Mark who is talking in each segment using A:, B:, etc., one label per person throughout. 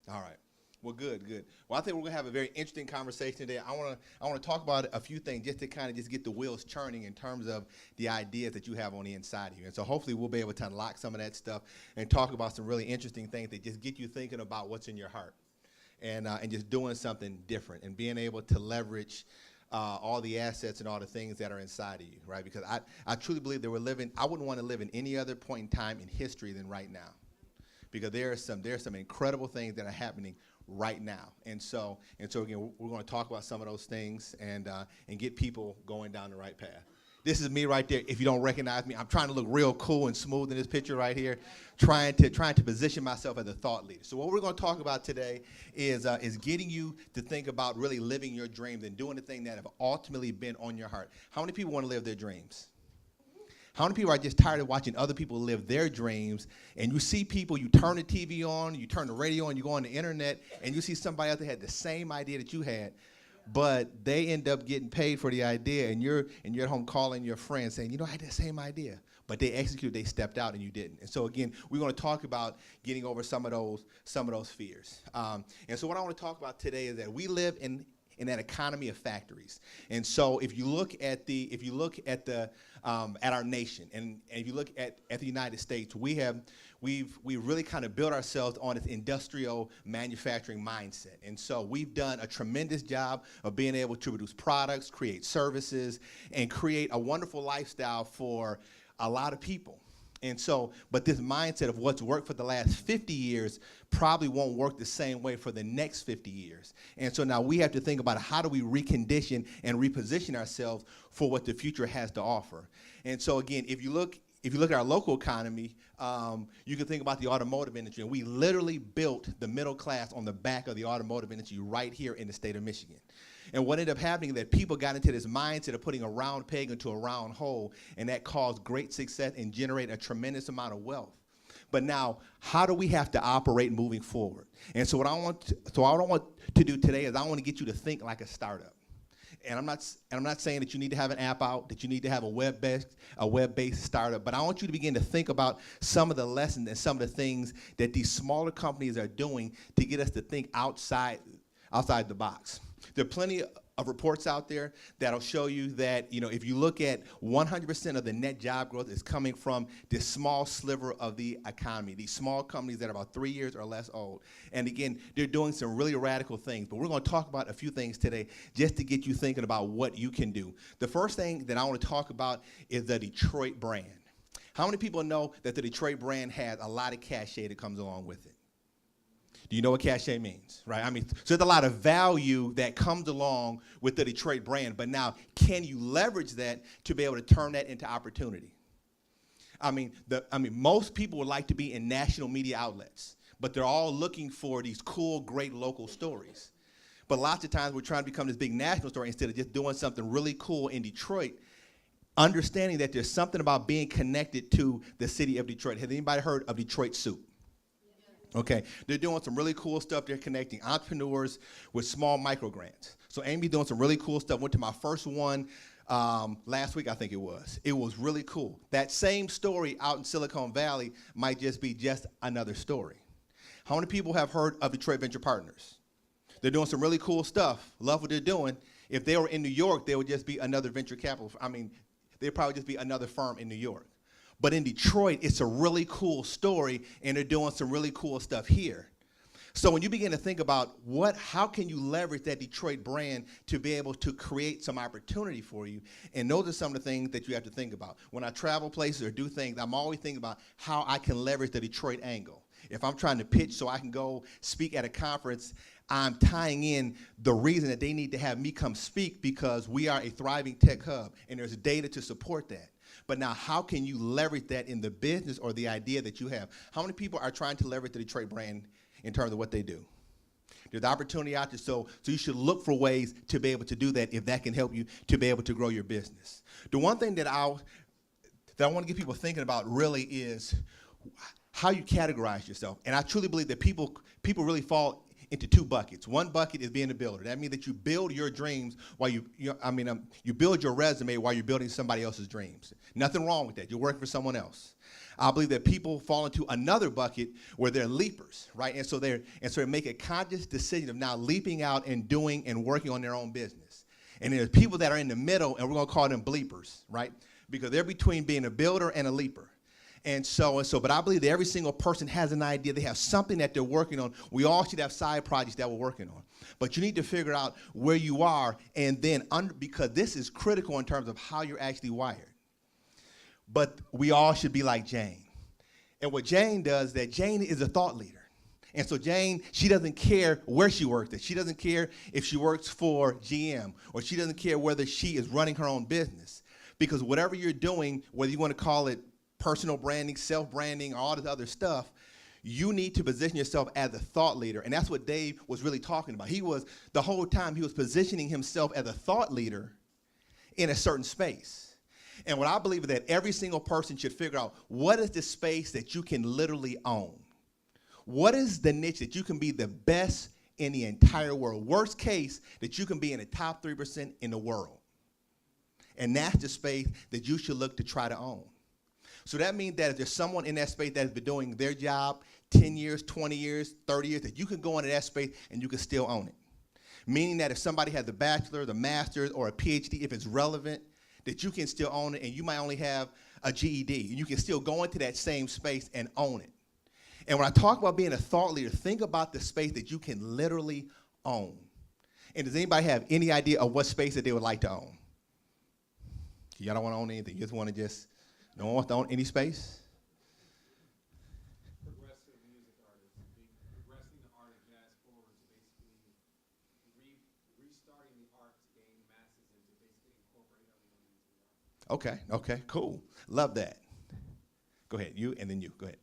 A: All right. Well, good, good. Well, I think we're gonna have a very interesting conversation today. I wanna talk about a few things just to kind of just get the wheels churning in terms of the ideas that you have on the inside of you. And so hopefully we'll be able to unlock some of that stuff and talk about some really interesting things that just get you thinking about what's in your heart and just doing something different and being able to leverage all the assets and all the things that are inside of you, right? Because I truly believe that we're living. I wouldn't want to live in any other point in time in history than right now, because there are some incredible things that are happening right now. And so again, we're going to talk about some of those things and get people going down the right path. This is me right there. If you don't recognize me, I'm trying to look real cool and smooth in this picture right here, trying to position myself as a thought leader. So what we're going to talk about today is getting you to think about really living your dreams and doing the thing that have ultimately been on your heart. How many people want to live their dreams? How many people are just tired of watching other people live their dreams? And you see people, you turn the TV on, you turn the radio on, you go on the internet, and you see somebody else that had the same idea that you had, but they end up getting paid for the idea, and you're at home calling your friends saying, I had the same idea. But they executed, they stepped out, and you didn't. And so again, we're going to talk about getting over some of those fears. And so what I want to talk about today is that we live in that economy of factories. And so if you look at our nation, and if you look at the United States, we've really kind of built ourselves on this industrial manufacturing mindset. And so we've done a tremendous job of being able to produce products, create services, and create a wonderful lifestyle for a lot of people. And so, but this mindset of what's worked for the last 50 years probably won't work the same way for the next 50 years. And so now we have to think about how do we recondition and reposition ourselves for what the future has to offer. And so again, if you look at our local economy, you can think about the automotive industry. And we literally built the middle class on the back of the automotive industry right here in the state of Michigan. And what ended up happening is that people got into this mindset of putting a round peg into a round hole, and that caused great success and generated a tremendous amount of wealth. But now, how do we have to operate moving forward? And so what I want to do today is I want to get you to think like a startup. And I'm not saying that you need to have an app out, that you need to have a web-based startup, but I want you to begin to think about some of the lessons and some of the things that these smaller companies are doing to get us to think outside the box. There are plenty of reports out there that'll show you that, if you look at 100% of the net job growth is coming from this small sliver of the economy, these small companies that are about 3 years or less old. And again, they're doing some really radical things, but we're going to talk about a few things today just to get you thinking about what you can do. The first thing that I want to talk about is the Detroit brand. How many people know that the Detroit brand has a lot of cachet that comes along with it? Do you know what cachet means, right? So there's a lot of value that comes along with the Detroit brand, but now can you leverage that to be able to turn that into opportunity? Most people would like to be in national media outlets, but they're all looking for these cool, great local stories. But lots of times we're trying to become this big national story instead of just doing something really cool in Detroit, understanding that there's something about being connected to the city of Detroit. Has anybody heard of Detroit Soup? Okay, they're doing some really cool stuff. They're connecting entrepreneurs with small micro grants. So Amy's doing some really cool stuff. Went to my first one last week, I think it was. It was really cool. That same story out in Silicon Valley might just be another story. How many people have heard of Detroit Venture Partners? They're doing some really cool stuff. Love what they're doing. If they were in New York, they would just be another venture capital. They'd probably just be another firm in New York. But in Detroit, it's a really cool story, and they're doing some really cool stuff here. So when you begin to think about how can you leverage that Detroit brand to be able to create some opportunity for you, and those are some of the things that you have to think about. When I travel places or do things, I'm always thinking about how I can leverage the Detroit angle. If I'm trying to pitch so I can go speak at a conference, I'm tying in the reason that they need to have me come speak because we are a thriving tech hub, and there's data to support that. But now, how can you leverage that in the business or the idea that you have? How many people are trying to leverage the Detroit brand in terms of what they do? There's opportunity out there, so you should look for ways to be able to do that if that can help you to be able to grow your business. The one thing that I want to get people thinking about really is how you categorize yourself. And I truly believe that people really fall into two buckets. One bucket is being a builder. That means that you build your dreams while you build your resume while you're building somebody else's dreams. Nothing wrong with that. You're working for someone else. I believe that people fall into another bucket where they're leapers, right? And so they make a conscious decision of now leaping out and doing and working on their own business. And there's people that are in the middle, and we're going to call them bleepers, right? Because they're between being a builder and a leaper. But I believe that every single person has an idea. They have something that they're working on. We all should have side projects that we're working on. But you need to figure out where you are, and then because this is critical in terms of how you're actually wired. But we all should be like Jane. And what Jane does, that Jane is a thought leader. And so Jane, she doesn't care where she works. She doesn't care if she works for GM, or she doesn't care whether she is running her own business. Because whatever you're doing, whether you want to call it personal branding, self-branding, or all this other stuff, you need to position yourself as a thought leader. And that's what Dave was really talking about. The whole time, he was positioning himself as a thought leader in a certain space. And what I believe is that every single person should figure out, what is the space that you can literally own? What is the niche that you can be the best in the entire world? Worst case, that you can be in the top 3% in the world. And that's the space that you should look to try to own. So that means that if there's someone in that space that has been doing their job 10 years, 20 years, 30 years, that you can go into that space and you can still own it. Meaning that if somebody has a bachelor, the master's, or a PhD, if it's relevant, that you can still own it, and you might only have a GED. And you can still go into that same space and own it. And when I talk about being a thought leader, think about the space that you can literally own. And does anybody have any idea of what space that they would like to own? Y'all don't want to own anything. You just want to no one wants to own any space?
B: Progressive music artists, progressing the art of jazz forward to basically restarting the art to gain masses and to basically incorporate everyone into the art.
A: Okay, cool. Love that. Go ahead, you, and then you. Go ahead.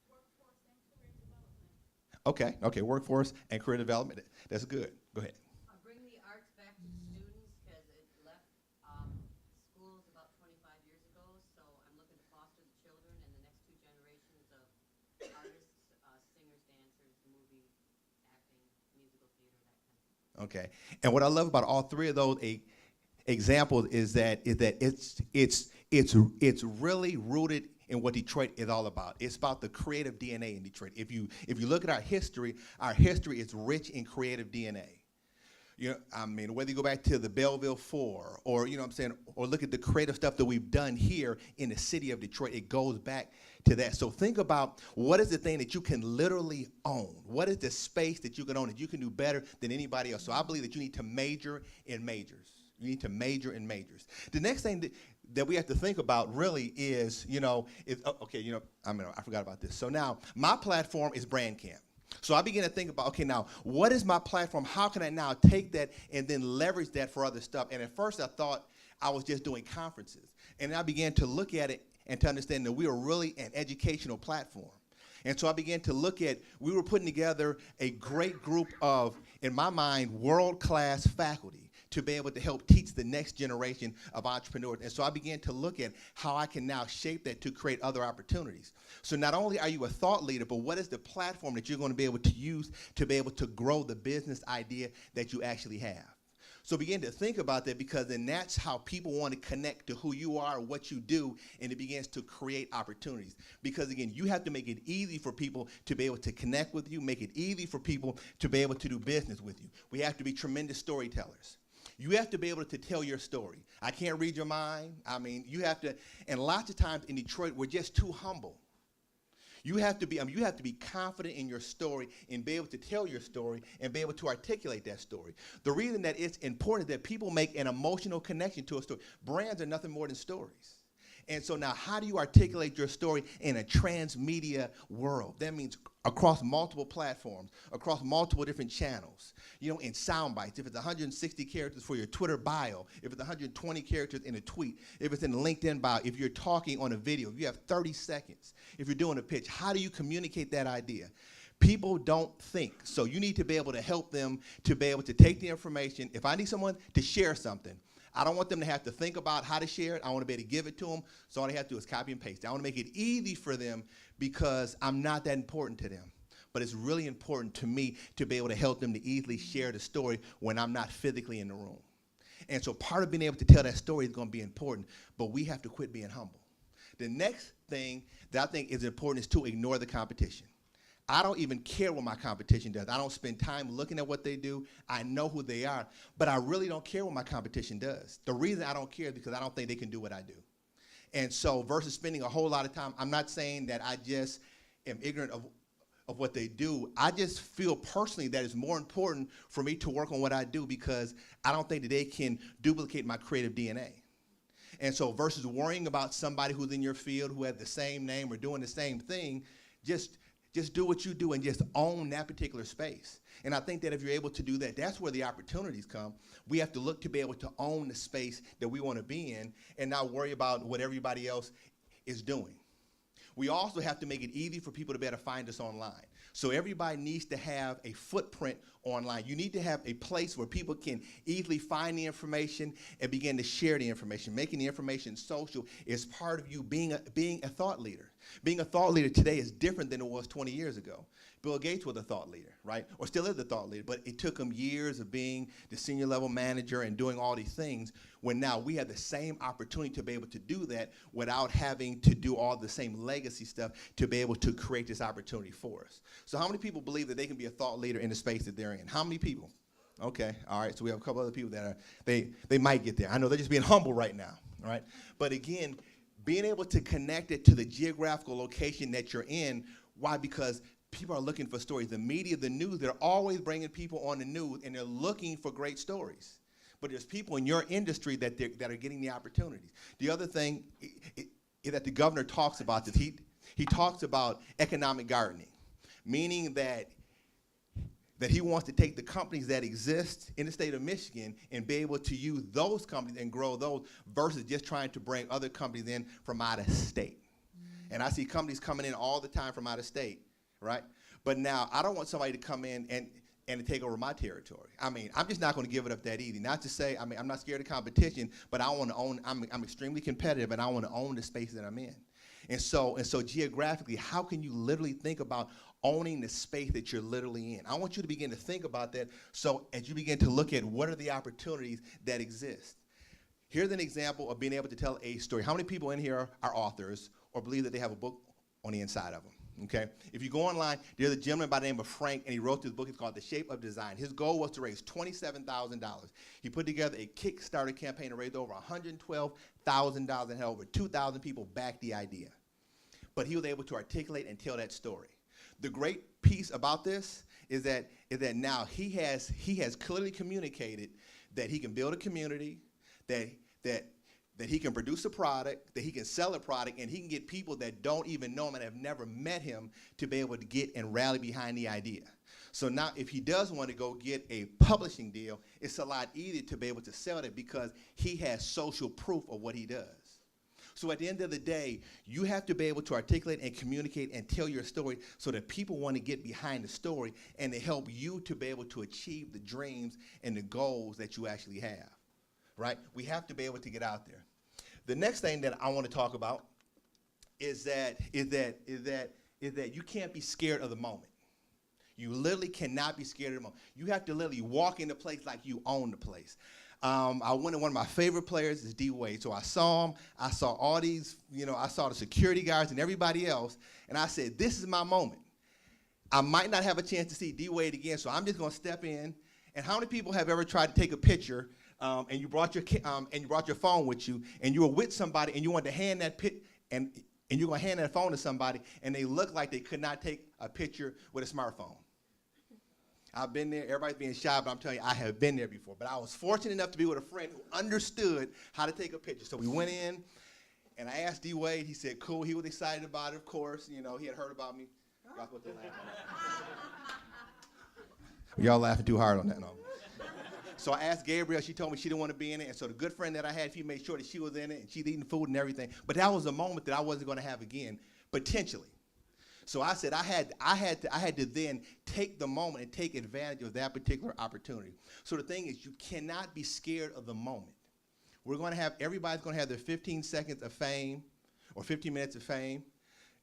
C: Workforce and career development.
A: Okay, workforce and career development. That's good. Go ahead.
C: Bring the arts back to students, because it left schools about 25 years ago. So I'm looking to foster the children and the next two generations of artists, singers, dancers, movie, acting, musical theater, that kind of thing.
A: Okay, and what I love about all three of those examples is that it's really rooted in what Detroit is all about. It's about the creative DNA in Detroit. If you look at our history is rich in creative DNA. Whether you go back to the Belleville Four, or or look at the creative stuff that we've done here in the city of Detroit, it goes back to that. So think about, what is the thing that you can literally own? What is the space that you can own that you can do better than anybody else? So I believe that you need to major in majors. You need to major in majors. The next thing that we have to think about really is, I forgot about this. So now my platform is Brandcamp. So I began to think about, okay, now what is my platform? How can I now take that and then leverage that for other stuff? And at first I thought I was just doing conferences. And I began to look at it and to understand that we are really an educational platform. And so I began to look at, we were putting together a great group of, in my mind, world-class faculty to be able to help teach the next generation of entrepreneurs. And so I began to look at how I can now shape that to create other opportunities. So not only are you a thought leader, but what is the platform that you're going to be able to use to be able to grow the business idea that you actually have? So begin to think about that, because then that's how people want to connect to who you are, what you do, and it begins to create opportunities. Because again, you have to make it easy for people to be able to connect with you, make it easy for people to be able to do business with you. We have to be tremendous storytellers. You have to be able to tell your story. I can't read your mind. You have to, and lots of times in Detroit, we're just too humble. You have to be confident in your story and be able to tell your story and be able to articulate that story. The reason that it's important is that people make an emotional connection to a story. Brands are nothing more than stories. And so now, how do you articulate your story in a transmedia world? That means across multiple platforms, across multiple different channels, in sound bites. If it's 160 characters for your Twitter bio, if it's 120 characters in a tweet, if it's in a LinkedIn bio, if you're talking on a video, if you have 30 seconds, if you're doing a pitch, how do you communicate that idea? People don't think, so you need to be able to help them to be able to take the information. If I need someone to share something, I don't want them to have to think about how to share it. I want to be able to give it to them, so all they have to do is copy and paste. I want to make it easy for them, because I'm not that important to them. but it's really important to me to be able to help them to easily share the story when I'm not physically in the room. And so part of being able to tell that story is going to be important, but we have to quit being humble. The next thing that I think is important is to ignore the competition. I don't even care what my competition does. I don't spend time looking at what they do. I know who they are, but I really don't care what my competition does. The reason I don't care is because I don't think they can do what I do. And so versus spending a whole lot of time, I'm not saying that I just am ignorant of what they do. I just feel personally that it's more important for me to work on what I do because I don't think that they can duplicate my creative DNA. And so versus worrying about somebody who's in your field who has the same name or doing the same thing, just do what you do and just own that particular space. And I think that if you're able to do that, that's where the opportunities come. We have to look to be able to own the space that we want to be in and not worry about what everybody else is doing. We also have to make it easy for people to be able to find us online. So everybody needs to have a footprint online. You need to have a place where people can easily find the information and begin to share the information. Making the information social is part of you being a thought leader. Being a thought leader today is different than it was 20 years ago. Bill Gates was a thought leader, right? Or still is a thought leader, but it took him years of being the senior level manager and doing all these things, when now we have the same opportunity to be able to do that without having to do all the same legacy stuff to be able to create this opportunity for us. So how many people believe that they can be a thought leader in the space that they're in? How many people? Okay, all right, so we have a couple other people that are, they might get there. I know they're just being humble right now, all right? But again, being able to connect it to the geographical location that you're in. Why? Because people are looking for stories. The media, the news, they're always bringing people on the news, and they're looking for great stories. But there's people in your industry that are getting the opportunities. The other thing is that the governor talks about this. He talks about economic gardening, meaning that he wants to take the companies that exist in the state of Michigan and be able to use those companies and grow those versus just trying to bring other companies in from out of state. And I see companies coming in all the time from out of state, right? But now I don't want somebody to come in and take over my territory. I mean, I'm just not going to give it up that easy. Not to say, I mean, I'm not scared of competition, but I want to own, I'm extremely competitive, and I want to own the space that I'm in. And so geographically, how can you literally think about owning the space that you're literally in? I want you to begin to think about that, so as you begin to look at what are the opportunities that exist. Here's an example of being able to tell a story. How many people in here are authors or believe that they have a book on the inside of them? Okay, if you go online, there's a gentleman by the name of Frank, and he wrote this book. It's called The Shape of Design. His goal was to raise $27,000. He put together a Kickstarter campaign to raise over $112,000 and had over 2,000 people back the idea. But he was able to articulate and tell that story. The great piece about this is that now he has clearly communicated that he can build a community, that he can produce a product, that he can sell a product, and he can get people that don't even know him and have never met him to be able to get and rally behind the idea. So now if he does want to go get a publishing deal, it's a lot easier to be able to sell it because he has social proof of what he does. So at the end of the day, you have to be able to articulate and communicate and tell your story so that people want to get behind the story and to help you to be able to achieve the dreams and the goals that you actually have, right? We have to be able to get out there. The next thing that I want to talk about is that you can't be scared of the moment. You literally cannot be scared of the moment. You have to literally walk into place like you own the place. I went to one of my favorite players is D Wade. So I saw him. I saw all these, I saw the security guards and everybody else, and I said, this is my moment. I might not have a chance to see D Wade again, so I'm just going to step in. And how many people have ever tried to take a picture and you brought your phone with you, and you were with somebody, and you wanted to hand that and you're going to hand that phone to somebody, and they look like they could not take a picture with a smartphone? I've been there. Everybody's being shy, but I'm telling you, I have been there before. But I was fortunate enough to be with a friend who understood how to take a picture. So we went in, and I asked D. Wade. He said, cool. He was excited about it, of course. He had heard about me. Y'all laughing too hard on that, no. So I asked Gabrielle. She told me she didn't want to be in it. And so the good friend that I had, he made sure that she was in it, and she's eating food and everything. But that was a moment that I wasn't going to have again, potentially. So I said I had to then take the moment and take advantage of that particular opportunity. So the thing is, you cannot be scared of the moment. Everybody's going to have their 15 seconds of fame or 15 minutes of fame,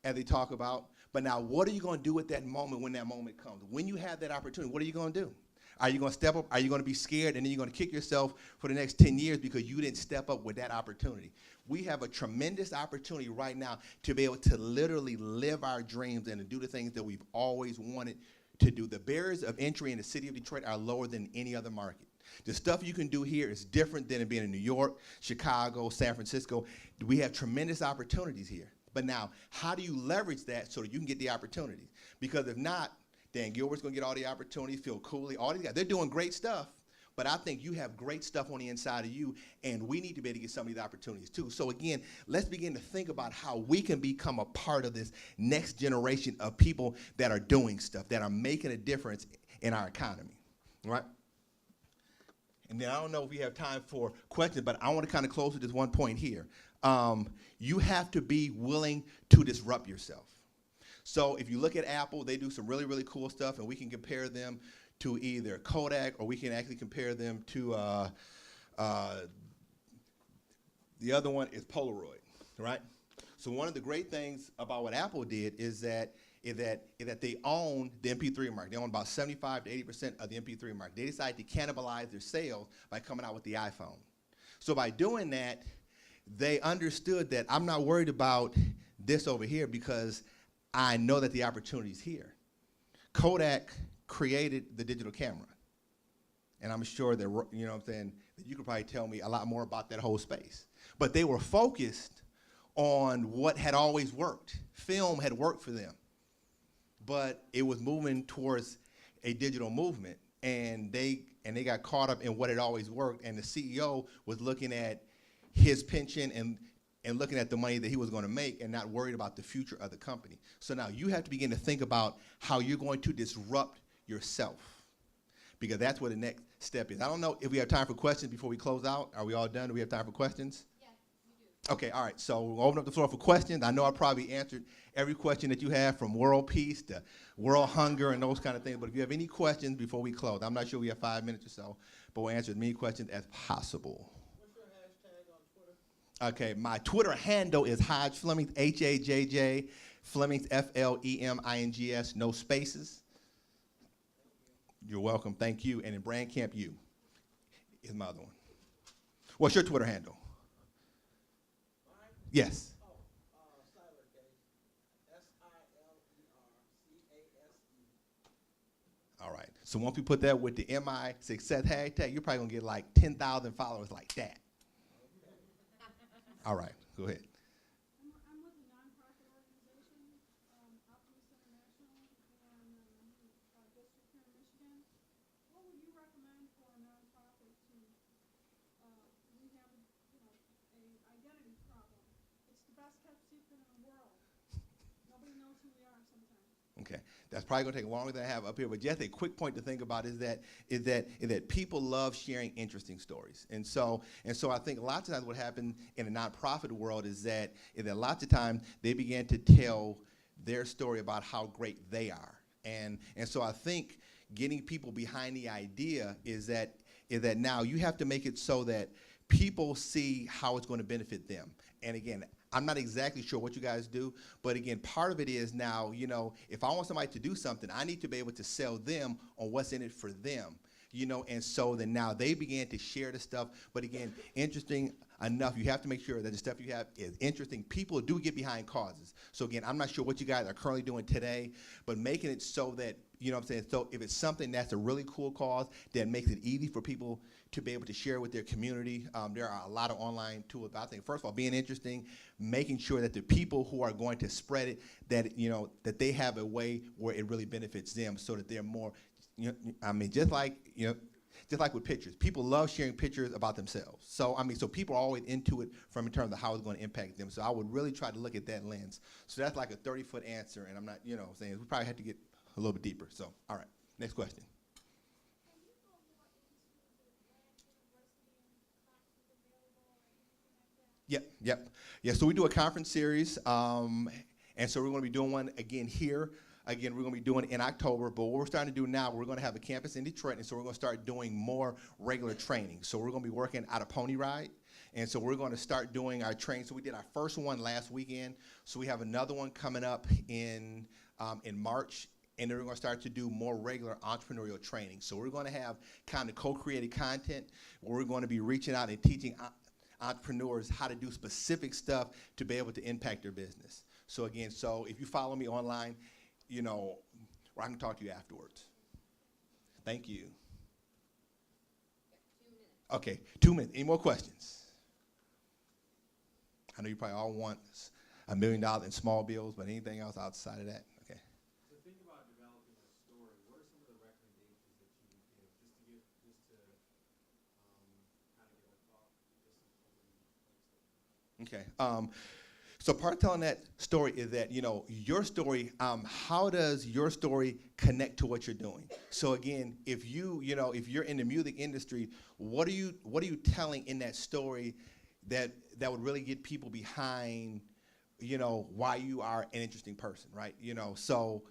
A: as they talk about. But now, what are you going to do at that moment when that moment comes? When you have that opportunity, what are you going to do? Are you going to step up? Are you going to be scared and then you're going to kick yourself for the next 10 years because you didn't step up with that opportunity? We have a tremendous opportunity right now to be able to literally live our dreams and to do the things that we've always wanted to do. The barriers of entry in the city of Detroit are lower than any other market. The stuff you can do here is different than it being in New York, Chicago, San Francisco. We have tremendous opportunities here. But now, how do you leverage that so that you can get the opportunities? Because if not, Dan Gilbert's going to get all the opportunities, Phil Cooley, all these guys. They're doing great stuff, but I think you have great stuff on the inside of you, and we need to be able to get some of these opportunities too. So again, let's begin to think about how we can become a part of this next generation of people that are doing stuff, that are making a difference in our economy, right? And then I don't know if we have time for questions, but I want to kind of close with this one point here. You have to be willing to disrupt yourself. So if you look at Apple, they do some really, really cool stuff, and we can compare them to either Kodak, or we can actually compare them to the other one is Polaroid, right? So one of the great things about what Apple did is that they own the MP3 market. They own about 75 to 80% of the MP3 market. They decided to cannibalize their sales by coming out with the iPhone. So by doing that, they understood that I'm not worried about this over here because I know that the opportunity is here. Kodak created the digital camera. And I'm sure that, you know what I'm saying, that you could probably tell me a lot more about that whole space. But they were focused on what had always worked. Film had worked for them. But it was moving towards a digital movement. And they got caught up in what had always worked. And the CEO was looking at his pension and looking at the money that he was going to make and not worried about the future of the company. So now you have to begin to think about how you're going to disrupt yourself, because that's what the next step is. I don't know if we have time for questions before we close out. Are we all done? Do we have time for questions?
C: Yes, you do.
A: Okay, all right. So we'll open up the floor for questions. I know I probably answered every question that you have, from world peace to world hunger and those kind of things. But if you have any questions before we close, I'm not sure we have 5 minutes or so, but we'll answer as many questions as possible. Okay, my Twitter handle is Hajj Flemings, H-A-J-J, Flemings, F-L-E-M-I-N-G-S, no spaces. You're welcome, thank you. And in Brand Camp U is my other one. What's your Twitter handle? Mine? Yes. All right, so once we put that with the MI success hashtag, you're probably gonna get like 10,000 followers like that. All right, go ahead.
D: I'm with a nonprofit organization, Optimist International, and district here in Michigan. What would you recommend for a nonprofit to rehab, an identity problem? It's the best kept secret in the world. Nobody knows who we are sometimes.
A: Okay, that's probably going to take longer than I have up here, but just a quick point to think about is that people love sharing interesting stories, and so I think lots of times what happens in the nonprofit world is that lots of times they begin to tell their story about how great they are, and so I think getting people behind the idea is that now you have to make it so that people see how it's going to benefit them, and again, I'm not exactly sure what you guys do, but again, part of it is now, if I want somebody to do something, I need to be able to sell them on what's in it for them, and so then now they begin to share the stuff. But again, interesting enough, you have to make sure that the stuff you have is interesting. People do get behind causes. So again, I'm not sure what you guys are currently doing today, but making it so that, so if it's something that's a really cool cause, that makes it easy for people to be able to share with their community. There are a lot of online tools. I think, first of all, being interesting, making sure that the people who are going to spread it, that they have a way where it really benefits them, so that they're more, just like with pictures. People love sharing pictures about themselves. So, so people are always into it in terms of how it's going to impact them. So I would really try to look at that lens. So that's like a 30-foot answer, and I'm not, saying we probably have to get a little bit deeper. So, all right, next question. Yep. Yeah, so we do a conference series, and so we're going to be doing one again here. Again, we're going to be doing it in October, but what we're starting to do now, we're going to have a campus in Detroit, and so we're going to start doing more regular training. So we're going to be working out of Pony Ride, And so we're going to start doing our training. So we did our first one last weekend. So we have another one coming up in March. And then we're going to start to do more regular entrepreneurial training. So we're going to have kind of co-created content where we're going to be reaching out and teaching entrepreneurs how to do specific stuff to be able to impact their business. So again, so if you follow me online, you know, or I can talk to you afterwards. Thank you. Okay, 2 minutes. Any more questions? I know you probably all want $1 million in small bills, but anything else outside of that? Okay.
B: To think about developing a story, what are some of the recommendations that you would give, just to kind of get a thought,
A: Okay. So part of telling that story is that, you know, your story, how does your story connect to what you're doing? So again, if if you're in the music industry, what are you telling in that story that would really get people behind, you know, why you are an interesting person, right? You know, so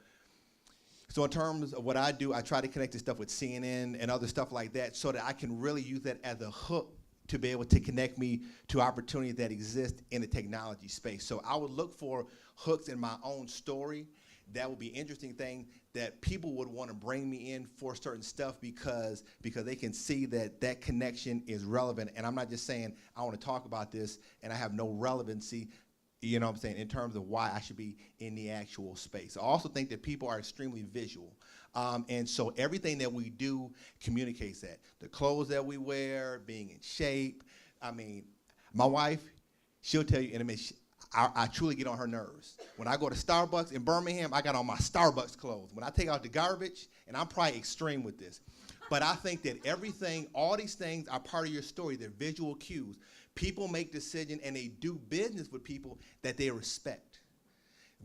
A: in terms of what I do, I try to connect this stuff with CNN and other stuff like that so that I can really use that as a hook to be able to connect me to opportunities that exist in the technology space. So I would look for hooks in my own story that would be interesting thing that people would want to bring me in for certain stuff because they can see that connection is relevant. And I'm not just saying I want to talk about this and I have no relevancy, you know what I'm saying, in terms of why I should be in the actual space. I also think that people are extremely visual. And so everything that we do communicates that. The clothes that we wear, being in shape. I mean, my wife, she'll tell you in a minute, I truly get on her nerves. When I go to Starbucks in Birmingham, I got on my Starbucks clothes. When I take out the garbage, and I'm probably extreme with this, but I think that all these things are part of your story. They're visual cues. People make decisions and they do business with people that they respect,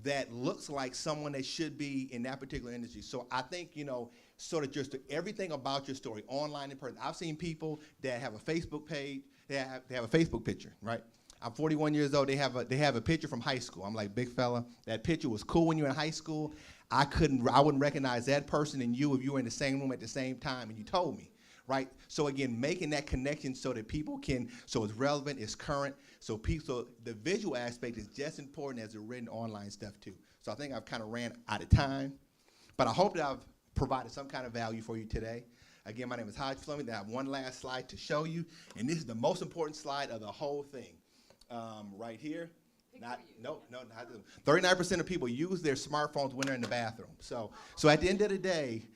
A: that looks like someone that should be in that particular industry. So I think, you know, sort of just everything about your story, online and person. I've seen people that have a Facebook page, they have a Facebook picture, right? I'm 41 years old, they have a picture from high school. I'm like, big fella, that picture was cool when you were in high school. I wouldn't recognize that person and you if you were in the same room at the same time and you told me, right? So again, making that connection so that people so it's relevant, it's current, so the visual aspect is just important as the written online stuff too. So I think I've kind of ran out of time, but I hope that I've provided some kind of value for you today. Again, my name is Hajj Flemings. I have one last slide to show you, and this is the most important slide of the whole thing. Right here. Not 39% of people use their smartphones when they're in the bathroom. So at the end of the day,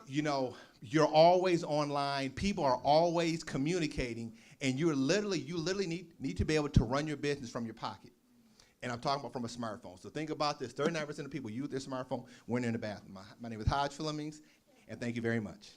A: you know, you're always online. People are always communicating, and you literally need to be able to run your business from your pocket. And I'm talking about from a smartphone. So think about this: 39% of people use their smartphone when they're in the bathroom. My name is Hajj Flemings, and thank you very much.